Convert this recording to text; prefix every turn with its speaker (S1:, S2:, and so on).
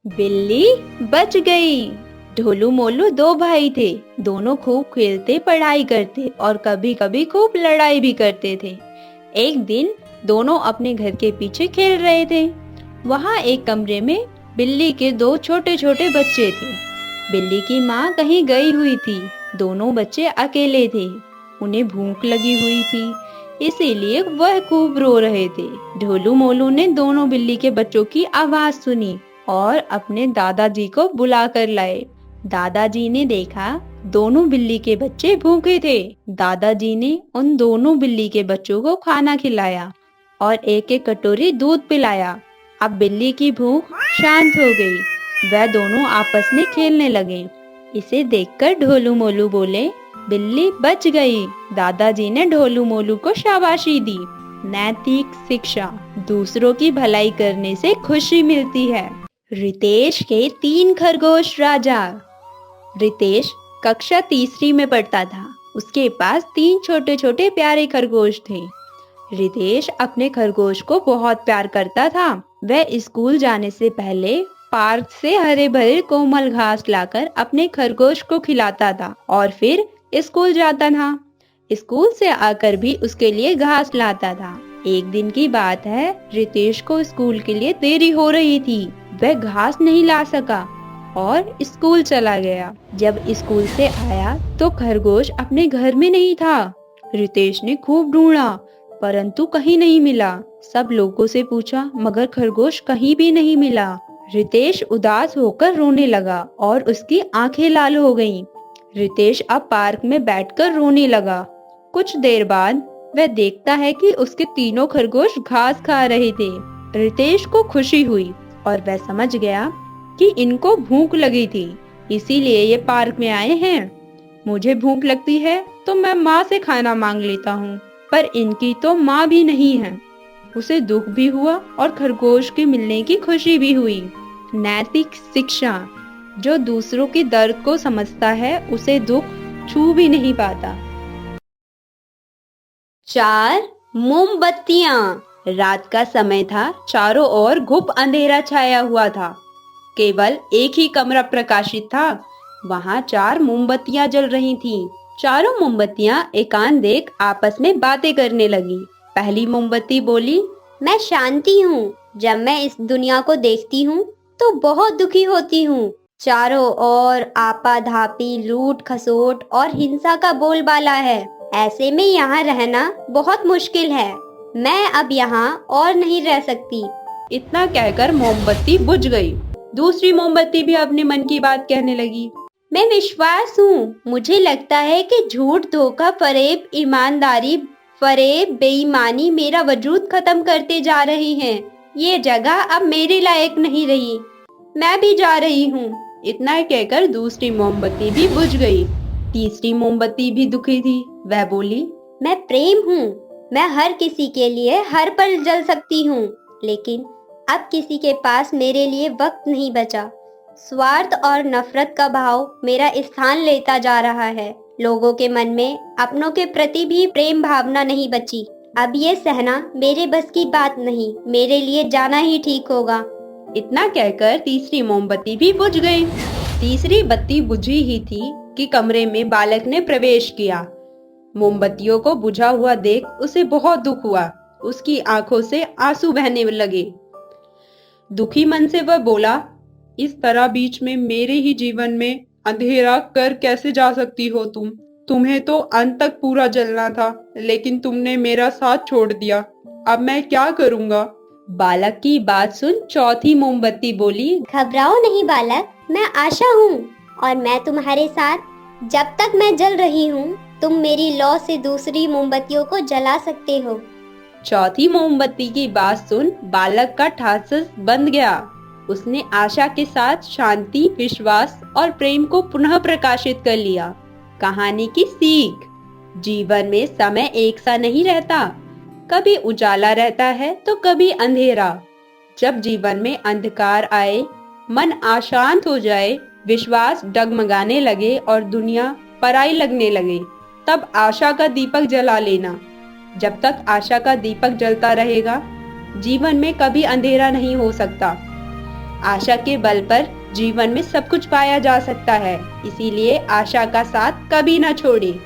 S1: बिल्ली बच गई। ढोलू मोलू दो भाई थे। दोनों खूब खेलते पढ़ाई करते और कभी कभी खूब लड़ाई भी करते थे। एक दिन दोनों अपने घर के पीछे खेल रहे थे। वहाँ एक कमरे में बिल्ली के दो छोटे छोटे बच्चे थे। बिल्ली की माँ कहीं गई हुई थी। दोनों बच्चे अकेले थे। उन्हें भूख लगी हुई थी, इसीलिए वह खूब रो रहे थे। ढोलू मोलू ने दोनों बिल्ली के बच्चों की आवाज सुनी और अपने दादाजी को बुला कर लाए। दादाजी ने देखा दोनों बिल्ली के बच्चे भूखे थे। दादाजी ने उन दोनों बिल्ली के बच्चों को खाना खिलाया और एक एक कटोरी दूध पिलाया। अब बिल्ली की भूख शांत हो गई। वह दोनों आपस में खेलने लगे। इसे देखकर ढोलू मोलू बोले, बिल्ली बच गई। दादाजी ने ढोलू मोलू को शाबाशी दी। नैतिक शिक्षा, दूसरों की भलाई करने से खुशी मिलती है। रितेश के तीन खरगोश राजा। रितेश कक्षा तीसरी में पढ़ता था। उसके पास तीन छोटे छोटे प्यारे खरगोश थे। रितेश अपने खरगोश को बहुत प्यार करता था। वह स्कूल जाने से पहले पार्क से हरे भरे कोमल घास लाकर अपने खरगोश को खिलाता था और फिर स्कूल जाता था। स्कूल से आकर भी उसके लिए घास लाता था। एक दिन की बात है, रितेश को स्कूल के लिए देरी हो रही थी। वह घास नहीं ला सका और स्कूल चला गया। जब स्कूल से आया तो खरगोश अपने घर में नहीं था। रितेश ने खूब ढूंढा परंतु कहीं नहीं मिला। सब लोगों से पूछा मगर खरगोश कहीं भी नहीं मिला। रितेश उदास होकर रोने लगा और उसकी आंखें लाल हो गईं। रितेश अब पार्क में बैठकर रोने लगा। कुछ देर बाद वह देखता है कि उसके तीनों खरगोश घास खा रहे थे। रितेश को खुशी हुई और वह समझ गया कि इनको भूख लगी थी, इसीलिए ये पार्क में आए हैं। मुझे भूख लगती है तो मैं माँ से खाना मांग लेता हूँ, पर इनकी तो माँ भी नहीं है। उसे दुख भी हुआ और खरगोश के मिलने की खुशी भी हुई। नैतिक शिक्षा, जो दूसरों की दर्द को समझता है उसे दुख छू भी नहीं पाता। चार मोमबत्तियां। रात का समय था। चारों ओर घुप अंधेरा छाया हुआ था। केवल एक ही कमरा प्रकाशित था। वहाँ चार मोमबत्तियां जल रही थीं। चारों मोमबत्तियां एकांत देख आपस में बातें करने लगी। पहली मोमबत्ती बोली,
S2: मैं शांति हूँ। जब मैं इस दुनिया को देखती हूँ तो बहुत दुखी होती हूँ। चारों ओर आपाधापी, लूट खसोट और हिंसा का बोलबाला है। ऐसे में यहाँ रहना बहुत मुश्किल है। मैं अब यहाँ और नहीं रह सकती।
S1: इतना कहकर मोमबत्ती बुझ गई। दूसरी मोमबत्ती भी अपने मन की बात कहने लगी।
S2: मैं विश्वास हूँ। मुझे लगता है कि झूठ, धोखा, फरेब, ईमानदारी, बेईमानी मेरा वजूद खत्म करते जा रही हैं। ये जगह अब मेरे लायक नहीं रही। मैं भी जा रही हूँ।
S1: इतना कहकर दूसरी मोमबत्ती भी बुझ गई। तीसरी मोमबत्ती भी दुखी थी। वह बोली,
S2: मैं प्रेम हूँ। मैं हर किसी के लिए हर पल जल सकती हूँ, लेकिन अब किसी के पास मेरे लिए वक्त नहीं बचा। स्वार्थ और नफरत का भाव मेरा स्थान लेता जा रहा है। लोगों के मन में अपनों के प्रति भी प्रेम भावना नहीं बची। अब ये सहना मेरे बस की बात नहीं। मेरे लिए जाना ही ठीक होगा।
S1: इतना कहकर तीसरी मोमबत्ती भी बुझ गई। तीसरी बत्ती बुझी ही थी कि कमरे में बालक ने प्रवेश किया। मोमबत्तियों को बुझा हुआ देख उसे बहुत दुख हुआ। उसकी आंखों से आंसू बहने लगे। दुखी मन से वह बोला, इस तरह बीच में मेरे ही जीवन में अंधेरा कर कैसे जा सकती हो तुम? तुम्हें तो अंत तक पूरा जलना था, लेकिन तुमने मेरा साथ छोड़ दिया। अब मैं क्या करूँगा? बालक की बात सुन चौथी मोमबत्ती बोली,
S2: घबराओ नहीं बालक, मैं आशा हूँ और मैं तुम्हारे साथ। जब तक मैं जल रही हूँ तुम मेरी लौ से दूसरी मोमबत्तियों को जला सकते हो।
S1: चौथी मोमबत्ती की बात सुन बालक का ठासस बंध गया। उसने आशा के साथ शांति, विश्वास और प्रेम को पुनः प्रकाशित कर लिया। कहानी की सीख, जीवन में समय एक सा नहीं रहता। कभी उजाला रहता है तो कभी अंधेरा। जब जीवन में अंधकार आए, मन अशांत हो जाए, विश्वास डगमगाने लगे और दुनिया पराई लगने लगे, तब आशा का दीपक जला लेना। जब तक आशा का दीपक जलता रहेगा, जीवन में कभी अंधेरा नहीं हो सकता। आशा के बल पर जीवन में सब कुछ पाया जा सकता है, इसीलिए आशा का साथ कभी ना छोड़े।